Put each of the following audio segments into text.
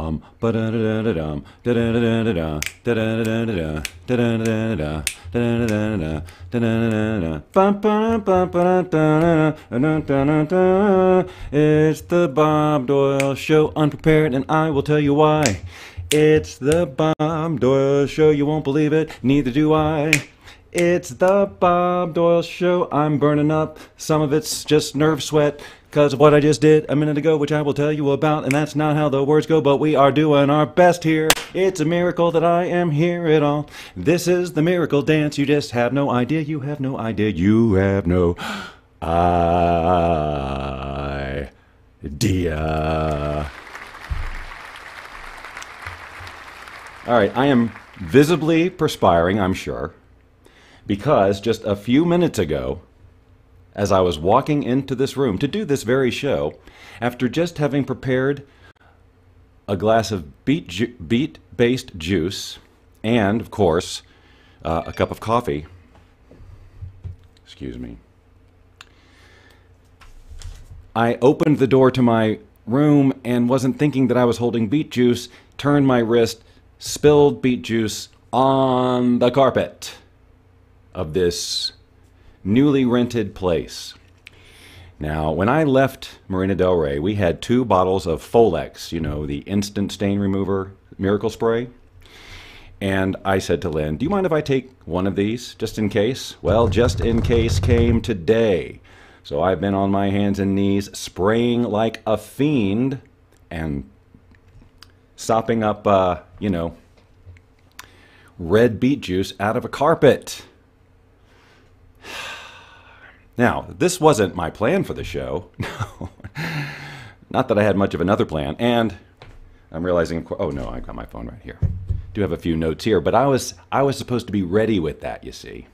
bum ba da da da dum da da da da da da da da da da da da da da. It's the Bob Doyle Show, unprepared, and I will tell you why. It's the Bob Doyle Show, you won't believe it, neither do I. It's the Bob Doyle Show, I'm burning up, some of it's just nerve sweat, because of what I just did a minute ago, which I will tell you about, and that's not how the words go, but we are doing our best here. It's a miracle that I am here at all. This is the miracle dance, you just have no idea, you have no idea, you have no idea. All right, I am visibly perspiring, I'm sure, because just a few minutes ago, as I was walking into this room to do this very show, after just having prepared a glass of beet-based juice and, of course, a cup of coffee, excuse me, I opened the door to my room and wasn't thinking that I was holding beet juice, turned my wrist, spilled beet juice on the carpet of this newly rented place. Now, when I left Marina Del Rey, we had 2 bottles of Folex, you know, the instant stain remover miracle spray. And I said to Lynn, do you mind if I take one of these, just in case? Well, just in case came today. So I've been on my hands and knees spraying like a fiend and sopping up, you know, red beet juice out of a carpet. Now, this wasn't my plan for the show. No. Not that I had much of another plan. And I'm realizing, oh no, I got my phone right here. Do have a few notes here, but I was supposed to be ready with that, you see.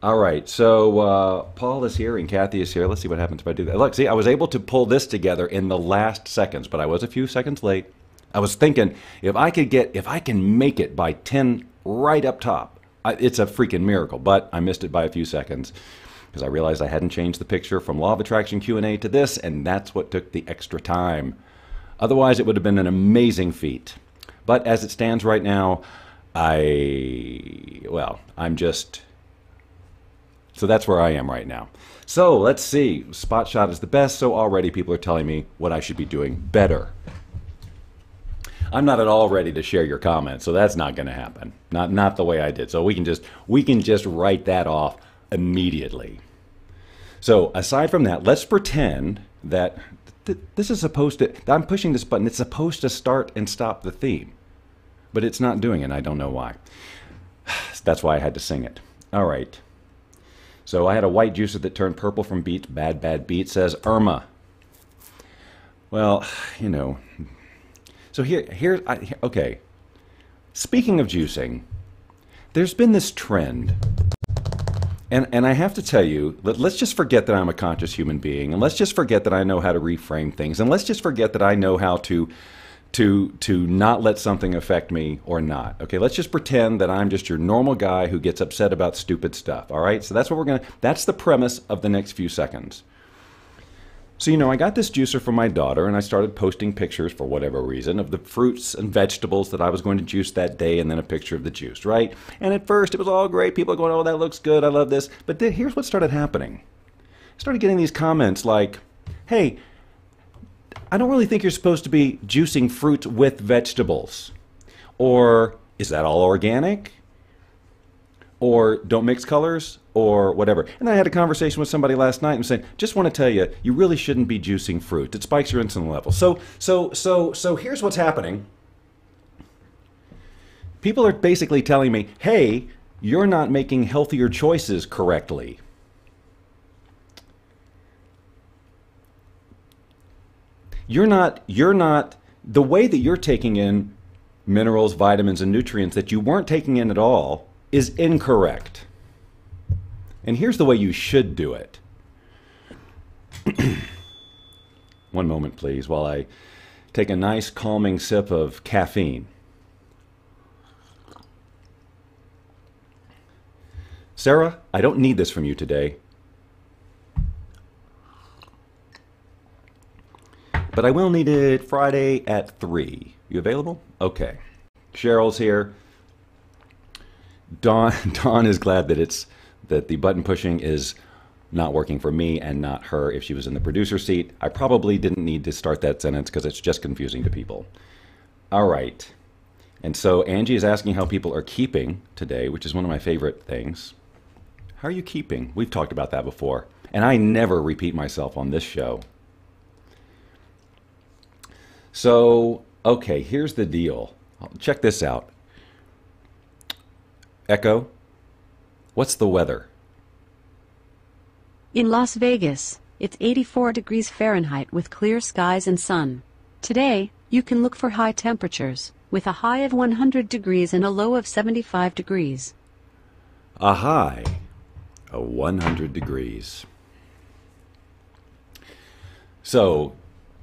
All right, so Paul is here and Kathy is here. Let's see what happens if I do that. Look, see, I was able to pull this together in the last seconds, but I was a few seconds late. I was thinking, if I can make it by 10 right up top, it's a freaking miracle, but I missed it by a few seconds because I realized I hadn't changed the picture from Law of Attraction Q&A to this, and that's what took the extra time. Otherwise, it would have been an amazing feat. But as it stands right now, I'm just... So that's where I am right now. So let's see. Spot shot is the best, so already people are telling me what I should be doing better. I'm not at all ready to share your comments, so that's not going to happen. Not the way I did. So we can just write that off immediately. So aside from that, let's pretend that this is supposed to, I'm pushing this button, it's supposed to start and stop the theme, but it's not doing it. I don't know why. That's why I had to sing it. All right. So I had a white juicer that turned purple from beets. Bad beet, says Irma. Well, you know. So okay. Speaking of juicing, there's been this trend. And I have to tell you, let's just forget that I'm a conscious human being, and let's just forget that I know how to reframe things, and let's just forget that I know how to not let something affect me or not. Okay, let's just pretend that I'm just your normal guy who gets upset about stupid stuff. All right, so that's the premise of the next few seconds. So, you know, I got this juicer from my daughter, and I started posting pictures, for whatever reason, of the fruits and vegetables that I was going to juice that day, and then a picture of the juice, right? And at first, it was all great. People are going, oh, that looks good. I love this. But then here's what started happening. I started getting these comments like, hey, I don't really think you're supposed to be juicing fruit with vegetables. Or, is that all organic? Or don't mix colors, or whatever. And then I had a conversation with somebody last night and saying, just want to tell you, you really shouldn't be juicing fruit. It spikes your insulin level. So here's what's happening. People are basically telling me, hey, you're not making healthier choices correctly. You're not, the way that you're taking in minerals, vitamins, and nutrients that you weren't taking in at all is incorrect. And here's the way you should do it. One moment, please, while I take a nice calming sip of caffeine. Sarah, I don't need this from you today. But I will need it Friday at 3. You available? Okay. Cheryl's here. Dawn is glad that the button pushing is not working for me and not her if she was in the producer seat. I probably didn't need to start that sentence because it's just confusing to people. All right. And so Angie is asking how people are keeping today, which is one of my favorite things. How are you keeping? We've talked about that before. And I never repeat myself on this show. So, okay, here's the deal. Check this out. Echo, what's the weather? In Las Vegas, it's 84 degrees Fahrenheit with clear skies and sun. Today, you can look for high temperatures, with a high of 100 degrees and a low of 75 degrees. A high of 100 degrees. So,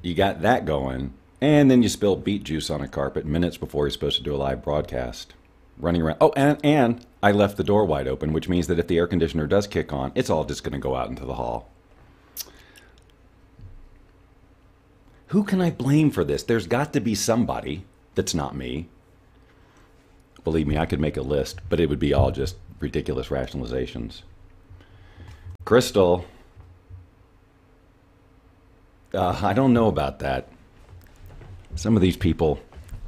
you got that going, and then you spill beet juice on a carpet minutes before you're supposed to do a live broadcast. Running around. Oh, and I left the door wide open, which means that if the air conditioner does kick on, it's all just going to go out into the hall. Who can I blame for this? There's got to be somebody that's not me. Believe me, I could make a list, but it would be all just ridiculous rationalizations. Crystal, I don't know about that. Some of these people,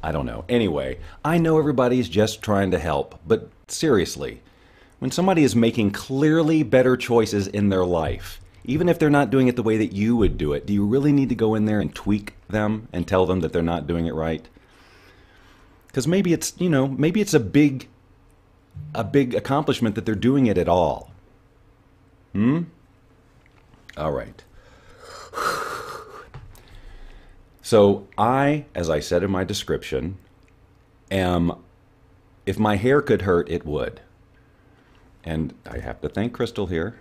I don't know. Anyway, I know everybody's just trying to help, but seriously, when somebody is making clearly better choices in their life, even if they're not doing it the way that you would do it, do you really need to go in there and tweak them and tell them that they're not doing it right? Because maybe it's, maybe it's a big accomplishment that they're doing it at all. All right. So I, as I said in my description, if my hair could hurt, it would. And I have to thank Crystal here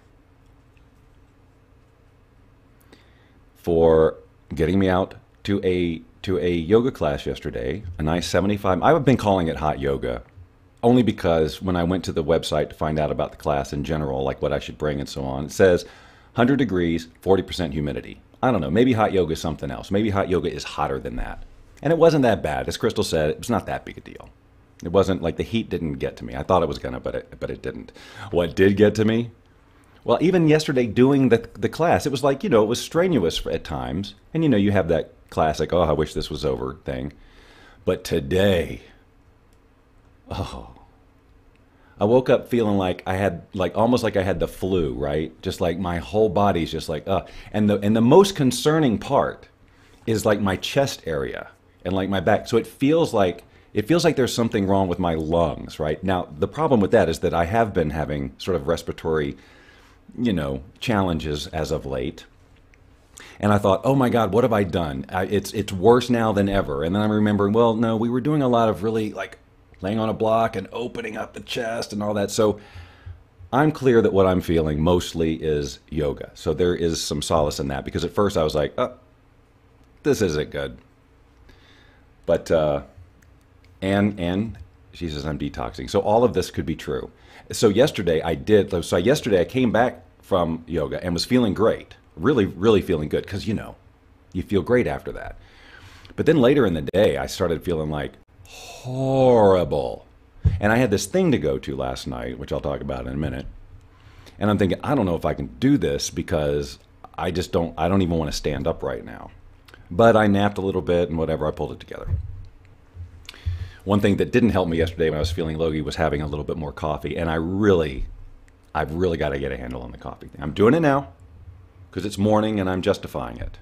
for getting me out to a yoga class yesterday, a nice 75. I've been calling it hot yoga only because when I went to the website to find out about the class in general, like what I should bring and so on, it says 100 degrees, 40% humidity. I don't know, maybe hot yoga is something else. Maybe hot yoga is hotter than that. And it wasn't that bad. As Crystal said, it was not that big a deal. It wasn't like the heat didn't get to me. I thought it was going to, but it didn't. What did get to me? Well, even yesterday doing the class, it was like, it was strenuous at times. And, you have that classic, oh, I wish this was over thing. But today, I woke up feeling like I had, almost like I had the flu, right? Just like my whole body's just like, And the most concerning part is like my chest area and like my back. So it feels like there's something wrong with my lungs, right? Now, the problem with that is that I have been having sort of respiratory, challenges as of late. And I thought, oh my God, what have I done? It's worse now than ever. And then I'm remembering, well, no, we were doing a lot of really like laying on a block and opening up the chest and all that. So I'm clear that what I'm feeling mostly is yoga. So there is some solace in that, because at first I was like, oh, this isn't good. But, and she says I'm detoxing. So all of this could be true. So yesterday I came back from yoga and was feeling great. Really, really feeling good. Because, you feel great after that. But then later in the day, I started feeling like horrible. And I had this thing to go to last night, which I'll talk about in a minute. And I'm thinking, I don't know if I can do this because I don't even want to stand up right now. But I napped a little bit and whatever, I pulled it together. One thing that didn't help me yesterday when I was feeling logy was having a little bit more coffee. And I've really got to get a handle on the coffee thing. I'm doing it now because it's morning and I'm justifying it.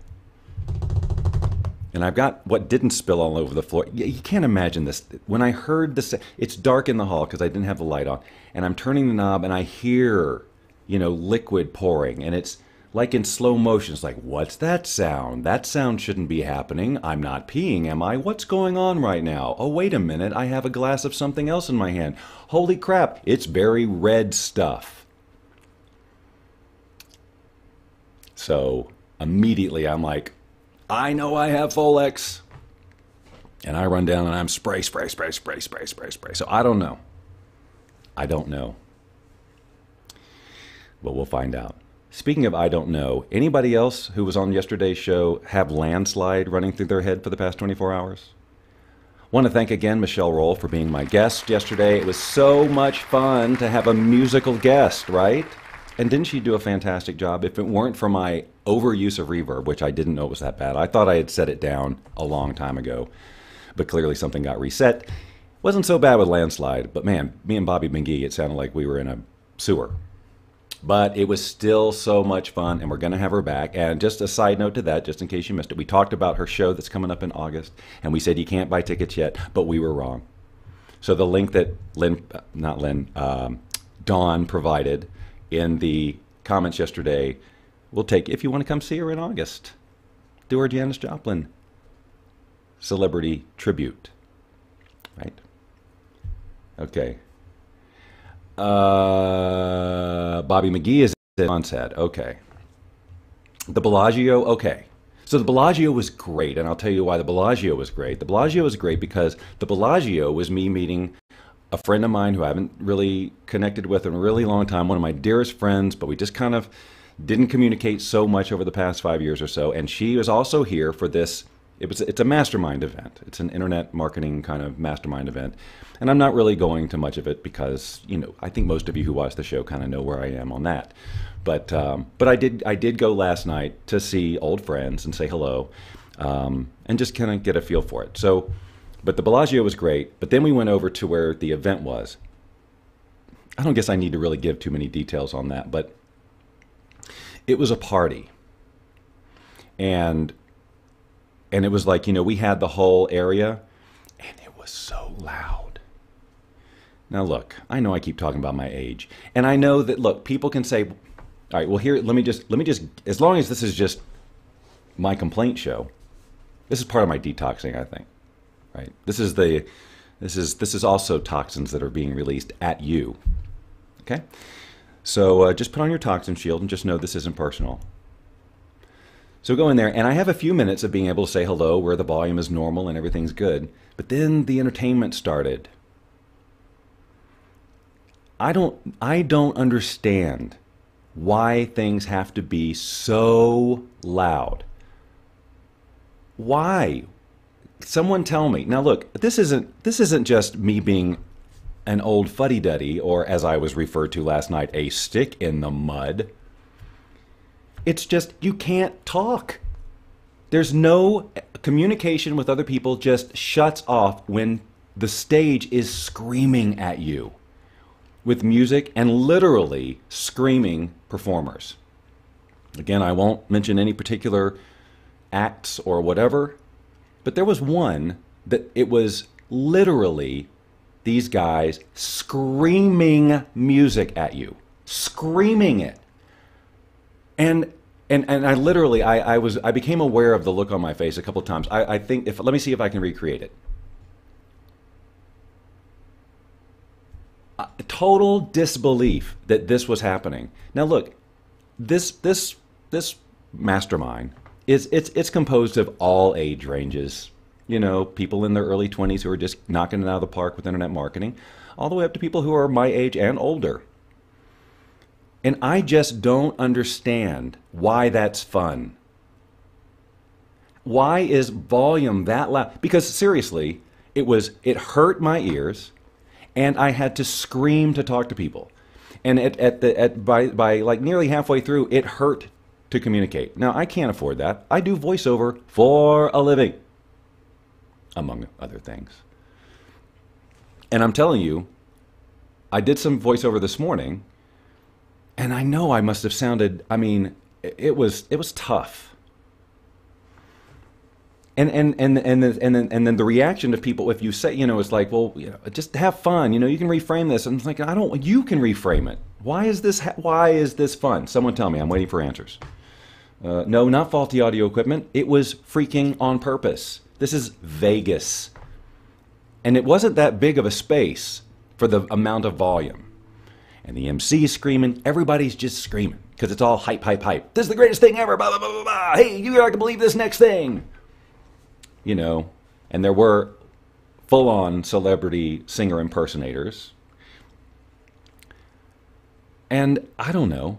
And I've got what didn't spill all over the floor. You can't imagine this. When I heard this, it's dark in the hall because I didn't have the light on. And I'm turning the knob and I hear, liquid pouring. And it's like in slow motion. It's like, what's that sound? That sound shouldn't be happening. I'm not peeing, am I? What's going on right now? Oh, wait a minute. I have a glass of something else in my hand. Holy crap. It's very red stuff. So immediately I'm like, I know I have Folex. And I run down and I'm spray. So I don't know. But we'll find out. Speaking of I don't know, anybody else who was on yesterday's show have landslide running through their head for the past 24 hours? Want to thank again Michelle Roll for being my guest yesterday. It was so much fun to have a musical guest, right? And didn't she do a fantastic job? If it weren't for my overuse of reverb, which I didn't know was that bad. I thought I had set it down a long time ago, but clearly something got reset. Wasn't so bad with landslide, but man, me and Bobby McGee, it sounded like we were in a sewer. But it was still so much fun, and we're going to have her back. And just a side note to that, just in case you missed it, we talked about her show that's coming up in August, and we said you can't buy tickets yet, but we were wrong. So the link that Dawn provided in the comments yesterday, we'll take if you want to come see her in August. Do her Janis Joplin celebrity tribute, right? Okay. Bobby McGee is on set. Okay. The Bellagio. Okay. So the Bellagio was great, and I'll tell you why the Bellagio was great. The Bellagio was great because the Bellagio was me meeting a friend of mine who I haven't really connected with in a really long time, one of my dearest friends, but we just kind of didn't communicate so much over the past 5 years or so. And she was also here for this. It's a mastermind event. It's an internet marketing kind of mastermind event. And I'm not really going to much of it because, I think most of you who watch the show kind of know where I am on that. But I did go last night to see old friends and say hello, and just kind of get a feel for it. So, but the Bellagio was great. But then we went over to where the event was. I don't guess I need to really give too many details on that, but it was a party. And it was like, we had the whole area, and it was so loud. Now, look, I know I keep talking about my age, and I know that, look, people can say, all right, well, here, let me just, as long as this is just my complaint show, this is part of my detoxing, I think, right? This is also toxins that are being released at you, okay? So just put on your toxin shield and just know this isn't personal. So go in there, and I have a few minutes of being able to say hello where the volume is normal and everything's good. But then the entertainment started. I don't understand why things have to be so loud. Why? Someone tell me. Now look, this isn't just me being an old fuddy-duddy, or as I was referred to last night, a stick in the mud. It's just, you can't talk. There's no communication with other people, just shuts off when the stage is screaming at you with music and literally screaming performers. Again, I won't mention any particular acts or whatever, but there was one that it was literally these guys screaming music at you, screaming it. And I literally, I became aware of the look on my face a couple of times. I think, let me see if I can recreate it. Total disbelief that this was happening. Now look, this mastermind it's composed of all age ranges. People in their early 20s who are just knocking it out of the park with internet marketing, all the way up to people who are my age and older. And I just don't understand why that's fun. Why is volume that loud? Because seriously, it hurt my ears, and I had to scream to talk to people. And by like nearly halfway through, it hurt to communicate. Now, I can't afford that. I do voiceover for a living, among other things. And I'm telling you, I did some voiceover this morning, and I know I must have sounded, it was tough. And then the reaction of people, if you say, it's like, well, just have fun, you can reframe this. And it's like, you can reframe it. Why is this fun? Someone tell me, I'm waiting for answers. No, not faulty audio equipment. It was freaking on purpose. This is Vegas. And it wasn't that big of a space for the amount of volume. And the MC is screaming. Everybody's just screaming because it's all hype, hype, hype. This is the greatest thing ever. Blah, blah, blah, blah, blah. Hey, you're not going to believe this next thing. And there were full-on celebrity singer impersonators. And I don't know.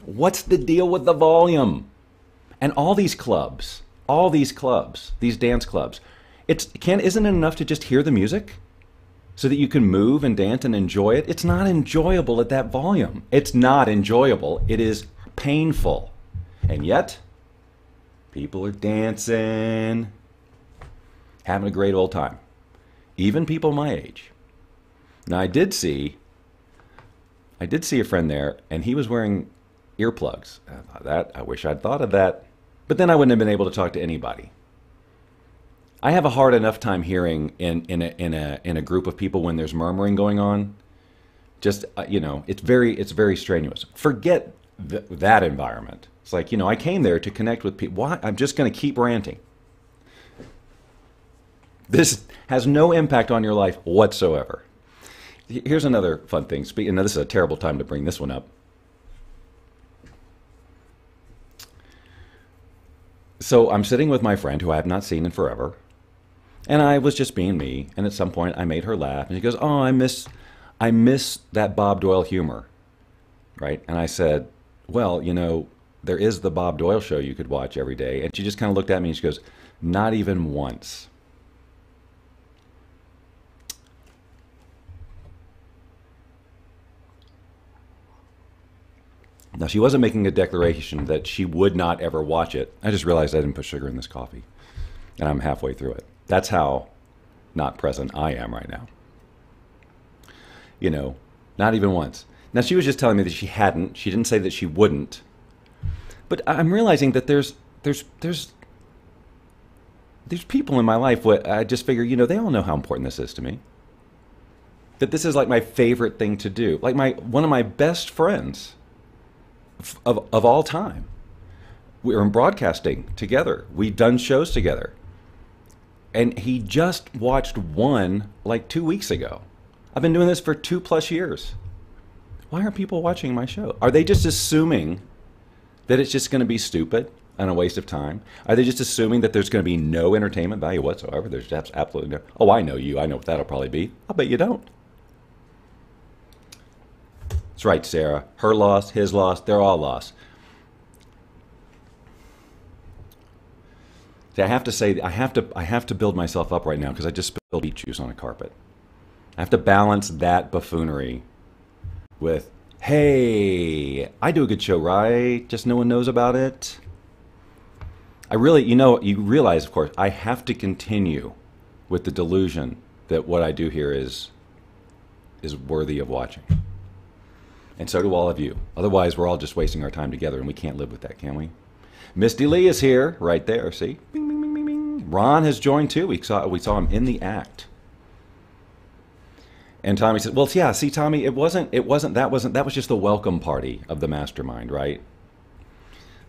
What's the deal with the volume? And all these dance clubs, isn't it enough to just hear the music so that you can move and dance and enjoy it? It's not enjoyable at that volume. It's not enjoyable. It is painful. And yet, people are dancing, having a great old time. Even people my age. Now, I did see a friend there, and he was wearing earplugs. I wish I'd thought of that. But then I wouldn't have been able to talk to anybody. I have a hard enough time hearing in a group of people when there's murmuring going on. Just it's very strenuous. Forget that environment. It's like, I came there to connect with people. Why? I'm just going to keep ranting. This has no impact on your life whatsoever. Here's another fun thing. Now, this is a terrible time to bring this one up. So I'm sitting with my friend who I have not seen in forever. And I was just being me. And at some point I made her laugh. And she goes, oh, I miss that Bob Doyle humor. Right? And I said, well, there is the Bob Doyle show you could watch every day. And she just kind of looked at me and she goes, not even once. Now, she wasn't making a declaration that she would not ever watch it. I just realized I didn't put sugar in this coffee. And I'm halfway through it. That's how not present I am right now. Not even once. Now, she was just telling me that she hadn't. She didn't say that she wouldn't. But I'm realizing that there's people in my life where I just figure, they all know how important this is to me. That this is like my favorite thing to do. Like one of my best friends of all time. We were in broadcasting together. We've done shows together. And he just watched one like 2 weeks ago. I've been doing this for 2+ years. Why aren't people watching my show? Are they just assuming that it's just going to be stupid and a waste of time? Are they just assuming that there's going to be no entertainment value whatsoever? There's absolutely no. Oh, I know you. I know what that'll probably be. I'll bet you don't. That's right, Sarah. Her loss, his loss, they're all lost. See, I have to build myself up right now because I just spilled beet juice on a carpet. I have to balance that buffoonery with, hey, I do a good show, right? Just no one knows about it. I really, you realize, of course, I have to continue with the delusion that what I do here is worthy of watching. And so do all of you. Otherwise, we're all just wasting our time together, and we can't live with that, can we? Misty Lee is here, right there. See, bing, bing, bing, bing, bing. Ron has joined too. We saw him in the act. And Tommy said, "Well, yeah. See, Tommy, that was just the welcome party of the mastermind, right?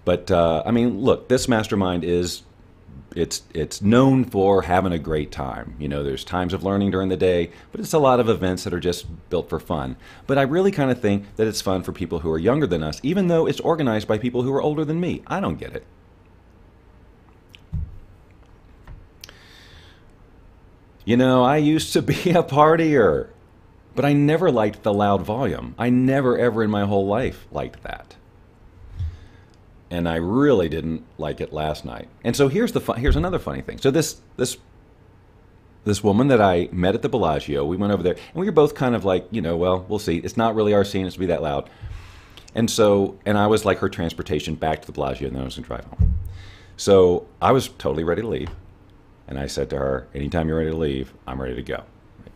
But I mean, look, this mastermind it's known for having a great time. There's times of learning during the day, but it's a lot of events that are just built for fun. But I really kind of think that it's fun for people who are younger than us, even though it's organized by people who are older than me. I don't get it. I used to be a partier, but I never liked the loud volume. I never, ever in my whole life liked that. And I really didn't like it last night. And so here's another funny thing. So this woman that I met at the Bellagio, we went over there, and we were both kind of like, well, we'll see. It's not really our scene. It's to be that loud. And I was like her transportation back to the Bellagio, and then I was going to drive home. So I was totally ready to leave. And I said to her, anytime you're ready to leave, I'm ready to go.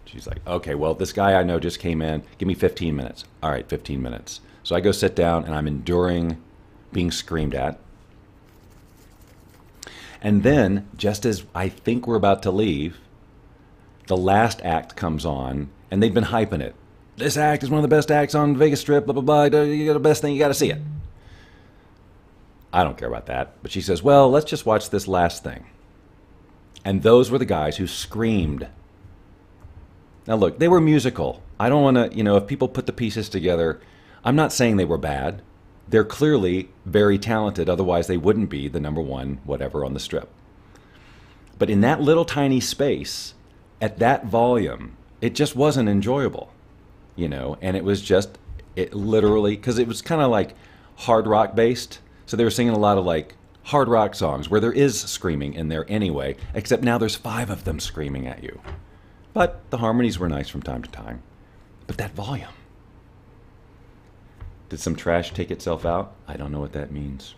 She's like, okay, well, this guy I know just came in. Give me 15 minutes. All right, 15 minutes. So I go sit down, and I'm enduring being screamed at. And then, just as I think we're about to leave, the last act comes on, and they've been hyping it. This act is one of the best acts on Vegas Strip, blah, blah, blah. You got the best thing, you got to see it. I don't care about that. But she says, well, let's just watch this last thing. And those were the guys who screamed. Now, look, they were musical. I don't want to, if people put the pieces together, I'm not saying they were bad. They're clearly very talented, otherwise they wouldn't be the number one whatever on the Strip. But in that little tiny space, at that volume, it just wasn't enjoyable, and it was just, it literally, because it was kind of like hard rock based. So they were singing a lot of like hard rock songs where there is screaming in there anyway, except now there's 5 of them screaming at you. But the harmonies were nice from time to time. But that volume. Did some trash take itself out? I don't know what that means.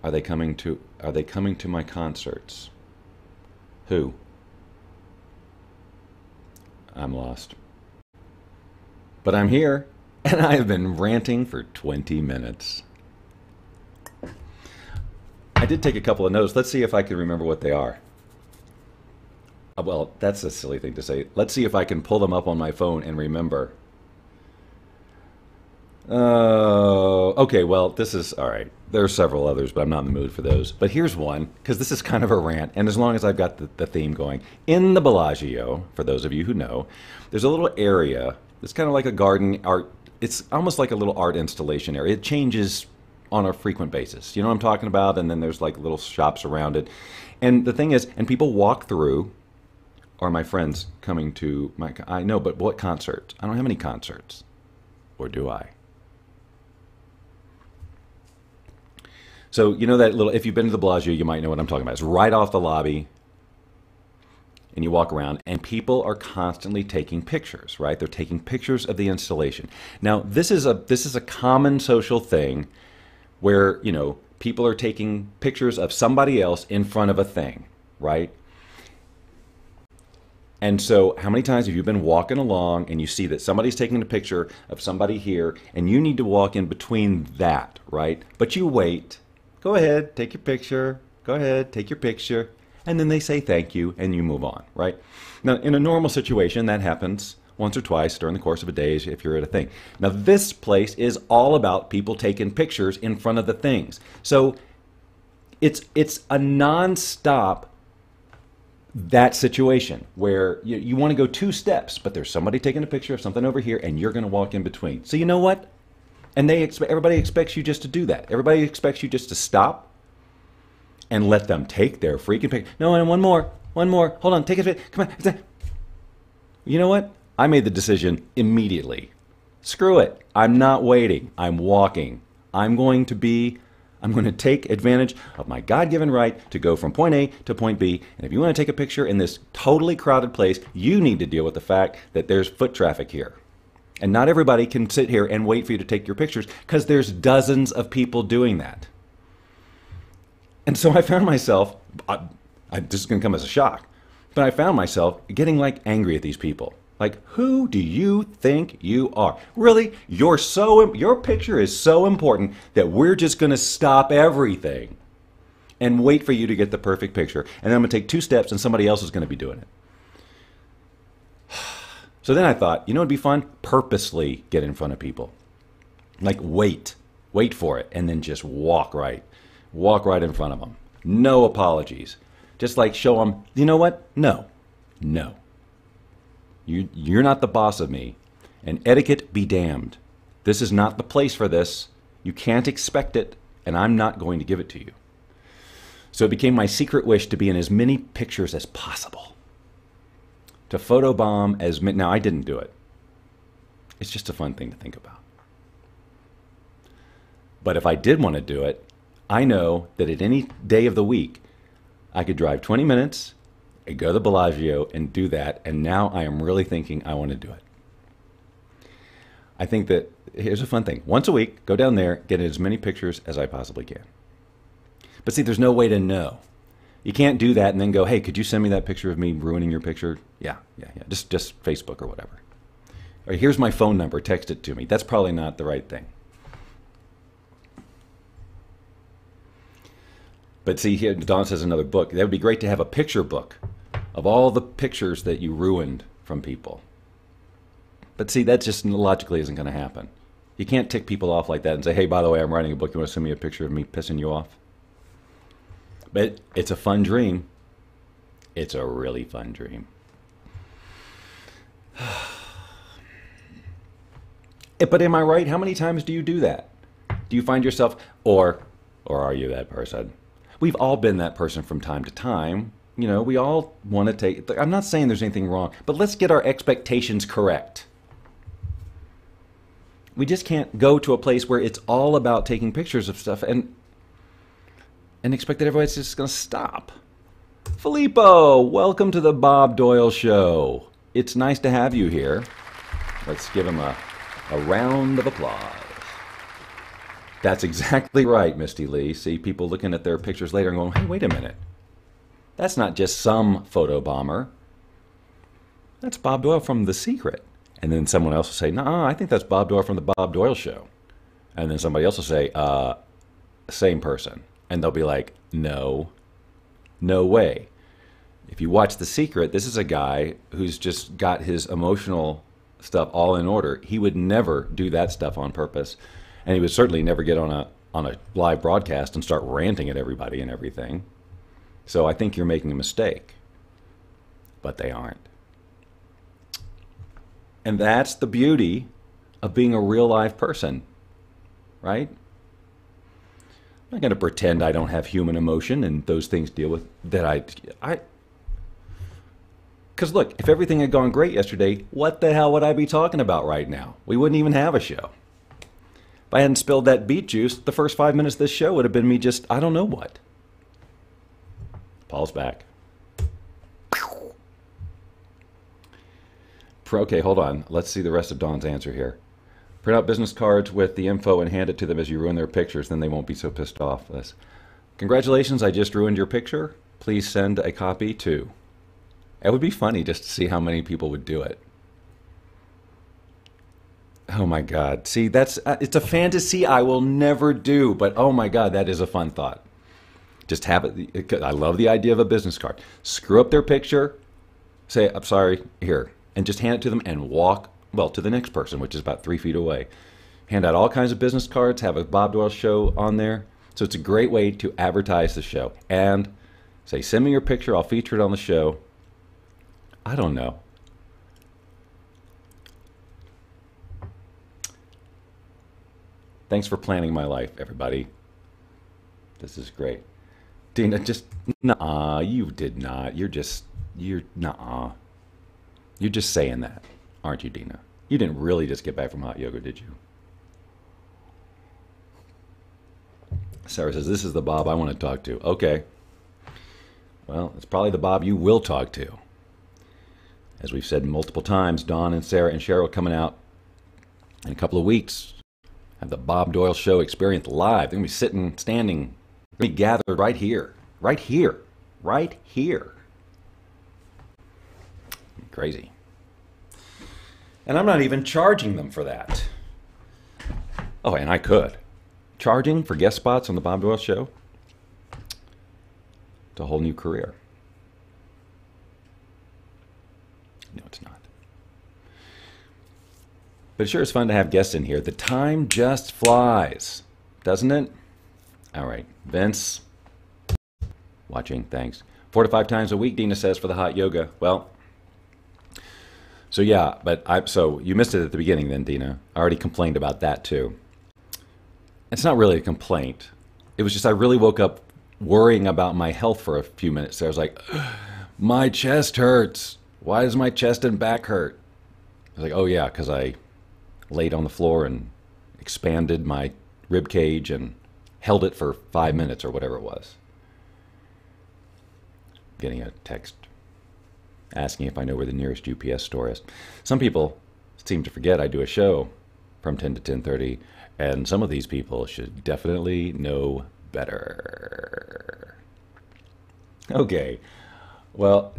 Are they coming to my concerts? Who? I'm lost. But I'm here, and I have been ranting for 20 minutes. I did take a couple of notes. Let's see if I can remember what they are. Well, that's a silly thing to say. Let's see if I can pull them up on my phone and remember. Okay, well, this is, all right. There are several others, but I'm not in the mood for those. But here's one, because this is kind of a rant, and as long as I've got the theme going. In the Bellagio, for those of you who know, there's a little area. It's kind of like a garden art. It's almost like a little art installation area. It changes on a frequent basis. You know what I'm talking about? And then there's like little shops around it. And the thing is, and people walk through, or my friends coming to my, I know, but what concerts? I don't have any concerts. Or do I? So, you know that little, if you've been to the Bellagio, you might know what I'm talking about. It's right off the lobby, and you walk around, and people are constantly taking pictures, right? They're taking pictures of the installation. Now, this is a common social thing where, you know, people are taking pictures of somebody else in front of a thing, right? And so how many times have you been walking along and you see that somebody's taking a picture of somebody here, and you need to walk in between that, right? But you wait. Go ahead, take your picture. Go ahead, take your picture. And then they say thank you, and you move on, right? Now, in a normal situation, that happens once or twice during the course of a day if you're at a thing. Now, this place is all about people taking pictures in front of the things. So it's a non-stop that situation where you want to go 2 steps, but there's somebody taking a picture of something over here, and you're going to walk in between. So you know what? And everybody expects you just to do that. Everybody expects you just to stop and let them take their freaking picture. No, and one more. Hold on, take it. Come on. You know what? I made the decision immediately. Screw it. I'm not waiting. I'm walking. I'm going to take advantage of my God-given right to go from point A to point B. And if you want to take a picture in this totally crowded place, you need to deal with the fact that there's foot traffic here. And not everybody can sit here and wait for you to take your pictures, because there's dozens of people doing that. And so I found myself, this is going to come as a shock, but I found myself getting like angry at these people. Like, who do you think you are? Really? Your picture is so important that we're just going to stop everything and wait for you to get the perfect picture. And then I'm going to take 2 steps and somebody else is going to be doing it. So then I thought, you know, it'd be fun? Purposely get in front of people. Like, wait for it, and then just walk right in front of them. No apologies. Just like show them, you know what? No. You're not the boss of me. And etiquette be damned. This is not the place for this. You can't expect it, and I'm not going to give it to you. So it became my secret wish to be in as many pictures as possible. To photobomb as many. Now, I didn't do it. It's just a fun thing to think about. But if I did want to do it, I know that at any day of the week, I could drive 20 minutes and go to the Bellagio and do that, and now I am really thinking I want to do it. I think that, here's a fun thing. Once a week, go down there, get as many pictures as I possibly can. But see, there's no way to know. You can't do that and then go, hey, could you send me that picture of me ruining your picture? Yeah. Just Facebook or whatever. Or here's my phone number, text it to me. That's probably not the right thing. But see, here, Dawn says another book. That would be great to have a picture book of all the pictures that you ruined from people. But see, that just logically isn't going to happen. You can't tick people off like that and say, hey, by the way, I'm writing a book. You want to send me a picture of me pissing you off? But it's a fun dream. It's a really fun dream. But am I right? How many times do you do that? Do you find yourself, or are you that person? We've all been that person from time to time. You know, we all want to take, I'm not saying there's anything wrong, but let's get our expectations correct. We just can't go to a place where it's all about taking pictures of stuff and expect that everybody's just going to stop. Filippo, welcome to the Bob Doyle Show. It's nice to have you here. Let's give him a round of applause. That's exactly right, Misty Lee. See people looking at their pictures later and going, hey, wait a minute. That's not just some photo bomber. That's Bob Doyle from The Secret. And then someone else will say, no, I think that's Bob Doyle from the Bob Doyle Show. And then somebody else will say, same person. And they'll be like, no way. If you watch The Secret, this is a guy who's just got his emotional stuff all in order. He would never do that stuff on purpose. And he would certainly never get on a live broadcast and start ranting at everybody and everything. So I think you're making a mistake. But they aren't. And that's the beauty of being a real live person, right? I'm not going to pretend I don't have human emotion and those things deal with that. Because look, if everything had gone great yesterday, what the hell would I be talking about right now? We wouldn't even have a show. If I hadn't spilled that beet juice, the first 5 minutes of this show would have been me just, I don't know what. Paul's back. Okay, hold on. Let's see the rest of Dawn's answer here. Print out business cards with the info and hand it to them as you ruin their pictures. Then they won't be so pissed off. Congratulations, I just ruined your picture. Please send a copy to. It would be funny just to see how many people would do it. Oh my God. See, it's a fantasy I will never do. But oh my God, that is a fun thought. Just have it. I love the idea of a business card. Screw up their picture. Say, I'm sorry, here. And just hand it to them and walk, well, to the next person, which is about 3 feet away. Hand out all kinds of business cards, have a Bob Doyle Show on there. So it's a great way to advertise the show. And say, send me your picture, I'll feature it on the show. I don't know. Thanks for planning my life, everybody. This is great. Dina, just, nah, you did not. Nah. You're just saying that, aren't you, Dina? You didn't really just get back from hot yoga, did you? Sarah says, this is the Bob I want to talk to. Okay. Well, it's probably the Bob you will talk to. As we've said multiple times, Dawn and Sarah and Cheryl coming out in a couple of weeks. Have the Bob Doyle Show experience live. They're going to be sitting, standing, they're going to be gathered right here. Right here. Right here. Crazy. And I'm not even charging them for that. Oh, and I could. Charging for guest spots on the Bob Doyle Show? It's a whole new career. No, it's not. But it sure is fun to have guests in here. The time just flies, doesn't it? All right. Vince, watching, thanks. 4 to 5 times a week, Dina says, for the hot yoga. Well, so yeah, so you missed it at the beginning then, Dina. I already complained about that too. It's not really a complaint. It was just I really woke up worrying about my health for a few minutes. So I was like, my chest hurts. Why does my chest and back hurt? I was like, oh yeah, because I laid on the floor and expanded my rib cage and held it for 5 minutes or whatever it was. Getting a text asking if I know where the nearest UPS store is. Some people seem to forget I do a show from 10 to 10:30, and some of these people should definitely know better. Okay. Well,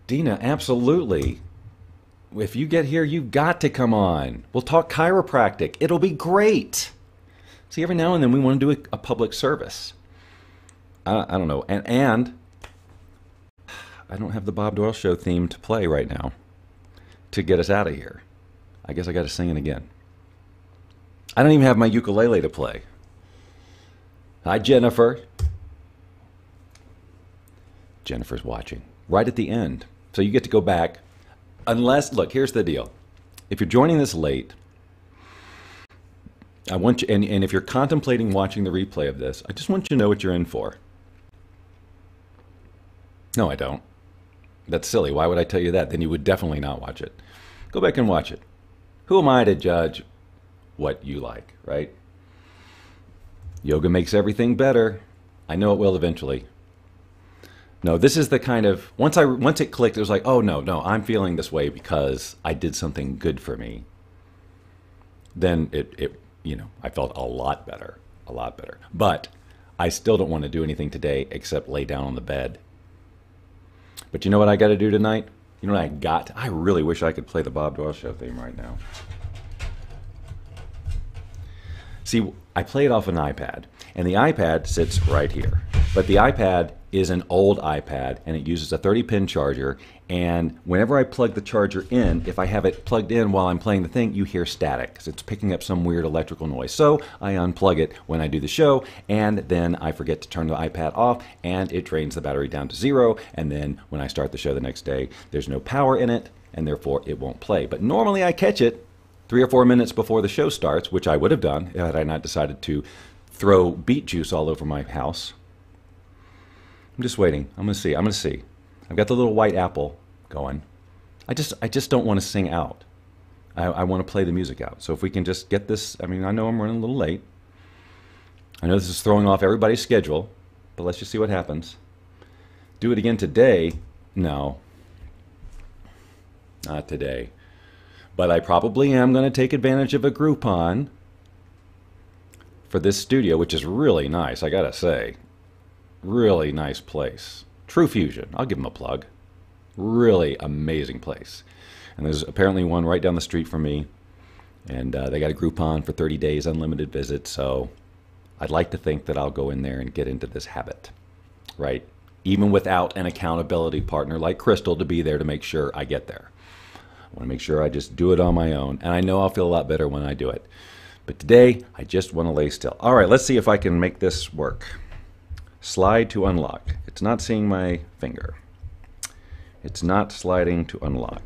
Dina, absolutely. If you get here, you've got to come on. We'll talk chiropractic. It'll be great. See, every now and then we want to do a public service. I don't know. And I don't have the Bob Doyle Show theme to play right now to get us out of here. I guess I got to sing it again. I don't even have my ukulele to play. Hi, Jennifer. Jennifer's watching right at the end. So you get to go back. Unless, look, here's the deal. If you're joining this late, I want you, and if you're contemplating watching the replay of this, I just want you to know what you're in for. No, I don't. That's silly. Why would I tell you that? Then you would definitely not watch it. Go back and watch it. who am I to judge what you like, right? Yoga makes everything better. I know it will eventually. No, this is the kind of, once it clicked, it was like, oh no, I'm feeling this way because I did something good for me. Then I felt a lot better. But I still don't want to do anything today except lay down on the bed. But you know what I got to do tonight? You know what I really wish I could play the Bob Doyle Show theme right now. See, I play it off an iPad, and the iPad sits right here. But the iPad is an old iPad, and it uses a 30-pin charger, and whenever I plug the charger in, if I have it plugged in while I'm playing the thing, you hear static, because it's picking up some weird electrical noise. So I unplug it when I do the show, and then I forget to turn the iPad off, and it drains the battery down to 0, and then when I start the show the next day, there's no power in it, and therefore it won't play. But normally I catch it 3 or 4 minutes before the show starts, which I would have done had I not decided to throw beet juice all over my house. I'm just waiting. I'm going to see. I've got the little white apple going. I just don't want to sing out. I want to play the music out. So if we can just get this, I know I'm running a little late. I know this is throwing off everybody's schedule, but let's just see what happens. Do it again today? No. Not today. But I probably am going to take advantage of a Groupon for this studio, which is really nice, I gotta say. Really nice place. True Fusion, I'll give them a plug. Really amazing place. And there's apparently one right down the street from me, and they got a Groupon for 30 days unlimited visit, so I'd like to think that I'll go in there and get into this habit, right? Even without an accountability partner like Crystal to be there to make sure I get there. I want to make sure I just do it on my own, and I know I'll feel a lot better when I do it. But today, I just want to lay still. All right, let's see if I can make this work. Slide to unlock. It's not seeing my finger. It's not sliding to unlock.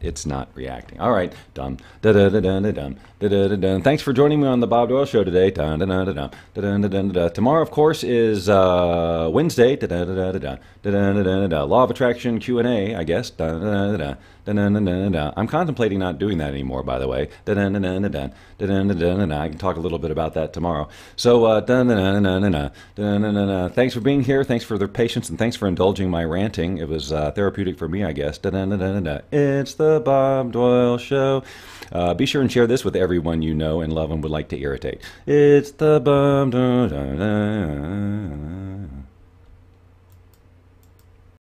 It's not reacting. All right, done. Da-da-da-da-da-dum. Da-da-da-dum. Thanks for joining me on the Bob Doyle Show today. Da-da-da-da-dum. Da-da-da-da-da. Tomorrow, of course, is Wednesday. Da-da-da-da-da. Da-da-da-da-da. Law of Attraction Q&A, I guess. Da-da-da-da-da. Da-da-da-da-da. I'm contemplating not doing that anymore, by the way. Da-da-da-da-da. Da-da-da-da-da. I can talk a little bit about that tomorrow. So, da-da-da-da-da. Da-da-da-da-da. Thanks for being here. Thanks for the patience, and thanks for indulging my ranting. It was therapeutic for me, I guess. Da-da-da-da-da. It's the Bob Doyle Show. Be sure and share this with everyone you know and love and would like to irritate. It's the Bob Doyle Show.